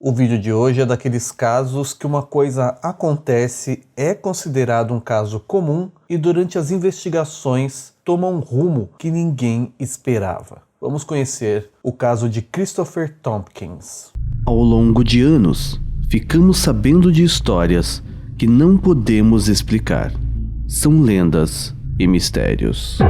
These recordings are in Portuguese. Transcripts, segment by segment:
O vídeo de hoje é daqueles casos que uma coisa acontece, é considerado um caso comum e durante as investigações toma um rumo que ninguém esperava. Vamos conhecer o caso de Christopher Tompkins. Ao longo de anos, ficamos sabendo de histórias que não podemos explicar. São lendas e mistérios.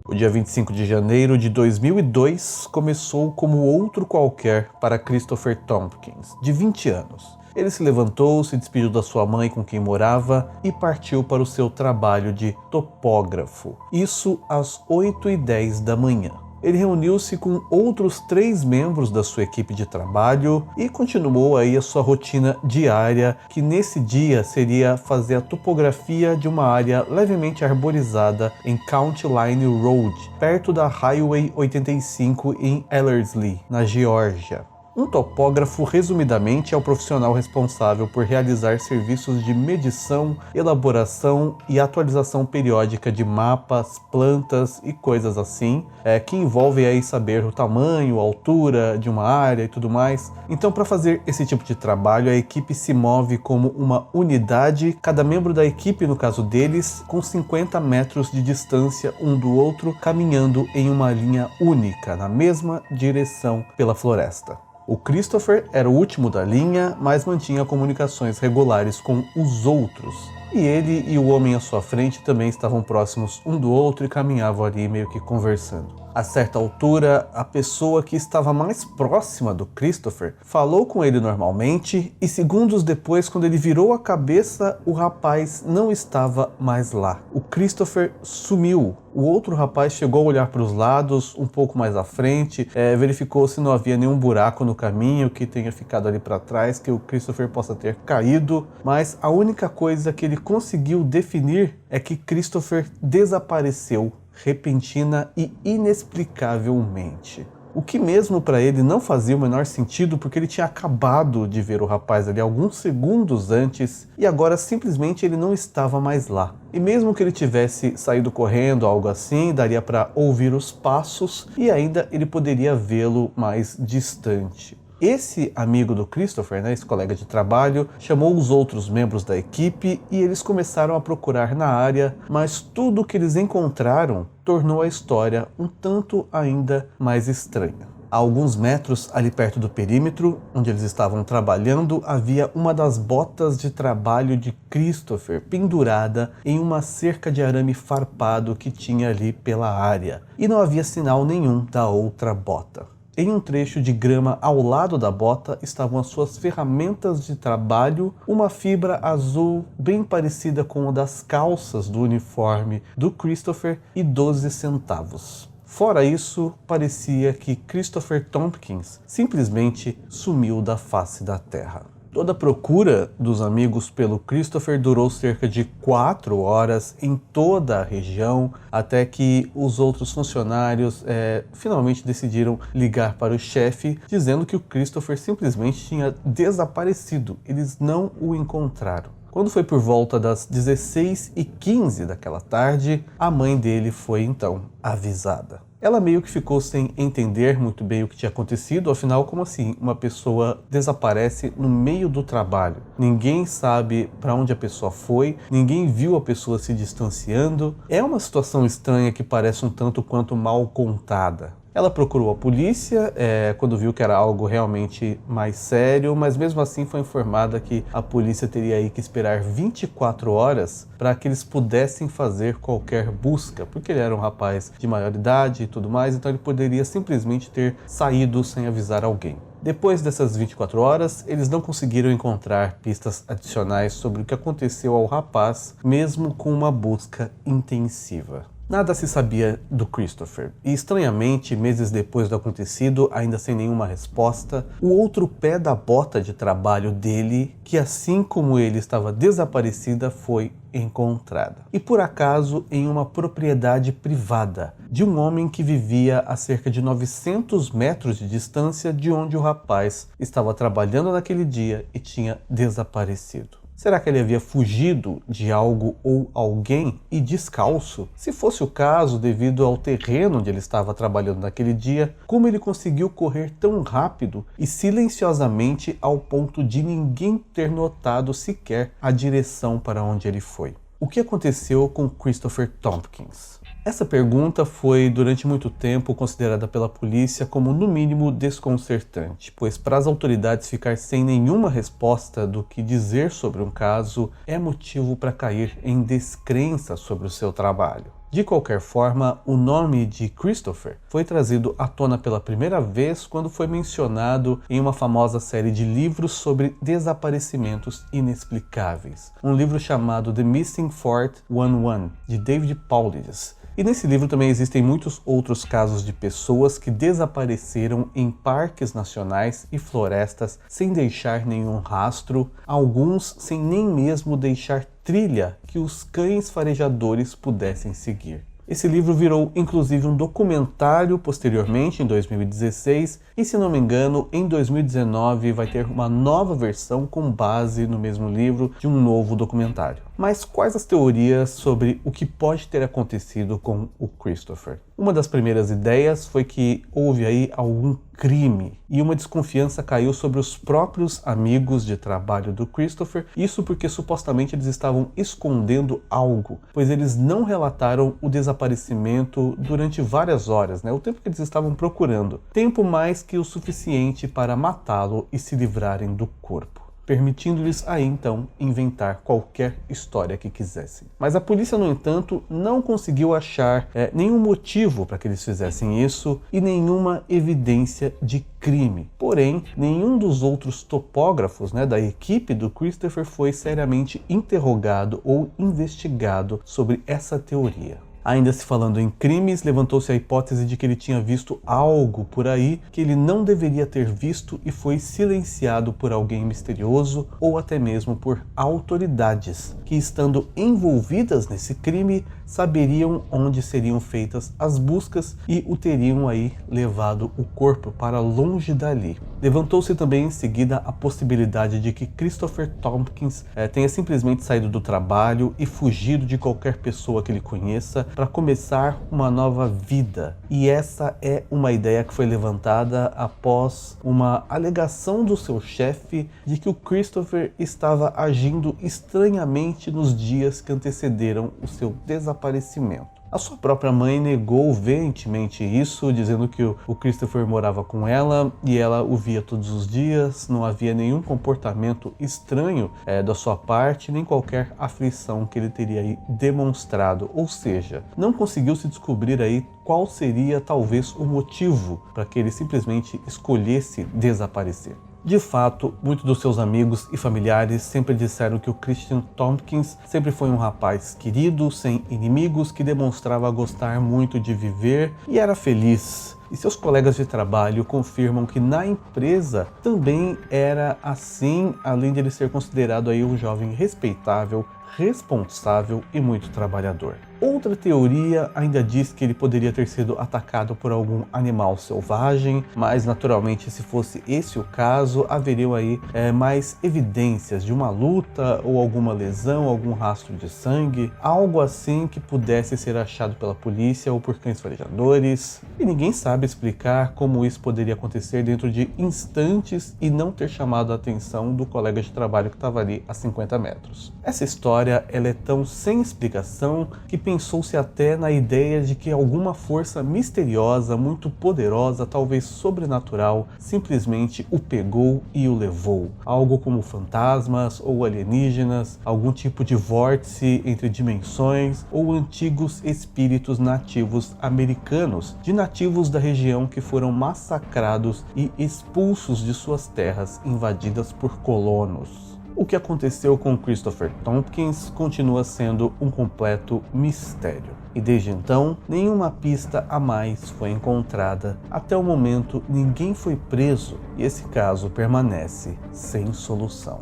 O dia 25 de janeiro de 2002 começou como outro qualquer para Christopher Tompkins, de 20 anos. Ele se levantou, se despediu da sua mãe com quem morava e partiu para o seu trabalho de topógrafo. Isso às 8h10 da manhã. Ele reuniu-se com outros 3 membros da sua equipe de trabalho e continuou aí a sua rotina diária, que nesse dia seria fazer a topografia de uma área levemente arborizada em County Line Road, perto da Highway 85 em Ellerslie, na Geórgia. Um topógrafo, resumidamente, é o profissional responsável por realizar serviços de medição, elaboração e atualização periódica de mapas, plantas e coisas assim, que envolvem aí saber o tamanho, a altura de uma área e tudo mais. Então, para fazer esse tipo de trabalho, a equipe se move como uma unidade, cada membro da equipe, no caso deles, com 50 metros de distância um do outro, caminhando em uma linha única, na mesma direção pela floresta. O Christopher era o último da linha, mas mantinha comunicações regulares com os outros. E ele e o homem à sua frente também estavam próximos um do outro e caminhavam ali meio que conversando. A certa altura, a pessoa que estava mais próxima do Christopher falou com ele normalmente e segundos depois, quando ele virou a cabeça, o rapaz não estava mais lá. O Christopher sumiu. O outro rapaz chegou a olhar para os lados, um pouco mais à frente, verificou se não havia nenhum buraco no caminho que tenha ficado ali para trás, que o Christopher possa ter caído, mas a única coisa que ele conseguiu definir é que Christopher desapareceu repentina e inexplicavelmente. O que mesmo para ele não fazia o menor sentido, porque ele tinha acabado de ver o rapaz ali alguns segundos antes e agora simplesmente ele não estava mais lá. E mesmo que ele tivesse saído correndo, algo assim, daria para ouvir os passos e ainda ele poderia vê-lo mais distante. Esse amigo do Christopher, esse colega de trabalho, chamou os outros membros da equipe e eles começaram a procurar na área, mas tudo o que eles encontraram tornou a história um tanto ainda mais estranha. A alguns metros ali perto do perímetro, onde eles estavam trabalhando, havia uma das botas de trabalho de Christopher pendurada em uma cerca de arame farpado que tinha ali pela área, e não havia sinal nenhum da outra bota. Em um trecho de grama ao lado da bota estavam as suas ferramentas de trabalho, uma fibra azul bem parecida com a das calças do uniforme do Christopher e 12 centavos. Fora isso, parecia que Christopher Tompkins simplesmente sumiu da face da terra. Toda a procura dos amigos pelo Christopher durou cerca de 4 horas em toda a região, até que os outros funcionários finalmente decidiram ligar para o chefe, dizendo que o Christopher simplesmente tinha desaparecido, eles não o encontraram. Quando foi por volta das 16h15 daquela tarde, a mãe dele foi então avisada. Ela meio que ficou sem entender muito bem o que tinha acontecido, afinal, como assim uma pessoa desaparece no meio do trabalho? Ninguém sabe para onde a pessoa foi, ninguém viu a pessoa se distanciando. É uma situação estranha que parece um tanto quanto mal contada. Ela procurou a polícia quando viu que era algo realmente mais sério, mas mesmo assim foi informada que a polícia teria aí que esperar 24 horas para que eles pudessem fazer qualquer busca, porque ele era um rapaz de maior idade e tudo mais, então ele poderia simplesmente ter saído sem avisar alguém. Depois dessas 24 horas, eles não conseguiram encontrar pistas adicionais sobre o que aconteceu ao rapaz, mesmo com uma busca intensiva. Nada se sabia do Christopher, e estranhamente, meses depois do acontecido, ainda sem nenhuma resposta, o outro pé da bota de trabalho dele, que assim como ele estava desaparecida, foi encontrada. E por acaso em uma propriedade privada, de um homem que vivia a cerca de 900 metros de distância de onde o rapaz estava trabalhando naquele dia e tinha desaparecido. Será que ele havia fugido de algo ou alguém e descalço? Se fosse o caso, devido ao terreno onde ele estava trabalhando naquele dia, como ele conseguiu correr tão rápido e silenciosamente ao ponto de ninguém ter notado sequer a direção para onde ele foi? O que aconteceu com Christopher Tompkins? Essa pergunta foi durante muito tempo considerada pela polícia como no mínimo desconcertante, pois para as autoridades ficar sem nenhuma resposta do que dizer sobre um caso é motivo para cair em descrença sobre o seu trabalho. De qualquer forma, o nome de Christopher foi trazido à tona pela primeira vez quando foi mencionado em uma famosa série de livros sobre desaparecimentos inexplicáveis, um livro chamado The Missing 411, de David Paulides. E nesse livro também existem muitos outros casos de pessoas que desapareceram em parques nacionais e florestas sem deixar nenhum rastro, alguns sem nem mesmo deixar trilha que os cães farejadores pudessem seguir. Esse livro virou inclusive um documentário posteriormente, em 2016, e se não me engano, em 2019 vai ter uma nova versão com base no mesmo livro de um novo documentário. Mas quais as teorias sobre o que pode ter acontecido com o Christopher? Uma das primeiras ideias foi que houve aí algum crime e uma desconfiança caiu sobre os próprios amigos de trabalho do Christopher, isso porque supostamente eles estavam escondendo algo, pois eles não relataram o desaparecimento durante várias horas, o tempo que eles estavam procurando, tempo mais que o suficiente para matá-lo e se livrarem do corpo, permitindo-lhes aí então inventar qualquer história que quisessem. Mas a polícia, no entanto, não conseguiu achar nenhum motivo para que eles fizessem isso e nenhuma evidência de crime. Porém, nenhum dos outros topógrafos da equipe do Christopher foi seriamente interrogado ou investigado sobre essa teoria. Ainda se falando em crimes, levantou-se a hipótese de que ele tinha visto algo por aí que ele não deveria ter visto e foi silenciado por alguém misterioso ou até mesmo por autoridades que, estando envolvidas nesse crime, saberiam onde seriam feitas as buscas e o teriam aí levado o corpo para longe dali. Levantou-se também em seguida a possibilidade de que Christopher Tompkins tenha simplesmente saído do trabalho e fugido de qualquer pessoa que ele conheça para começar uma nova vida. E essa é uma ideia que foi levantada após uma alegação do seu chefe de que o Christopher estava agindo estranhamente nos dias que antecederam o seu desaparecimento. A sua própria mãe negou veementemente isso, dizendo que o Christopher morava com ela e ela o via todos os dias, não havia nenhum comportamento estranho da sua parte, nem qualquer aflição que ele teria aí demonstrado. Ou seja, não conseguiu se descobrir aí qual seria talvez o motivo para que ele simplesmente escolhesse desaparecer. De fato, muitos dos seus amigos e familiares sempre disseram que o Christian Tompkins sempre foi um rapaz querido, sem inimigos, que demonstrava gostar muito de viver e era feliz. E seus colegas de trabalho confirmam que na empresa também era assim, além de ele ser considerado aí um jovem respeitável, responsável e muito trabalhador. Outra teoria ainda diz que ele poderia ter sido atacado por algum animal selvagem, mas naturalmente, se fosse esse o caso, haveriam aí mais evidências de uma luta ou alguma lesão, algum rastro de sangue, algo assim que pudesse ser achado pela polícia ou por cães farejadores. E ninguém sabe explicar como isso poderia acontecer dentro de instantes e não ter chamado a atenção do colega de trabalho que estava ali a 50 metros. Essa história ela é tão sem explicação que pensou-se até na ideia de que alguma força misteriosa, muito poderosa, talvez sobrenatural, simplesmente o pegou e o levou. Algo como fantasmas ou alienígenas, algum tipo de vórtice entre dimensões ou antigos espíritos nativos americanos, de nativos da região que foram massacrados e expulsos de suas terras invadidas por colonos. O que aconteceu com Christopher Tompkins continua sendo um completo mistério. E desde então, nenhuma pista a mais foi encontrada. Até o momento, ninguém foi preso e esse caso permanece sem solução.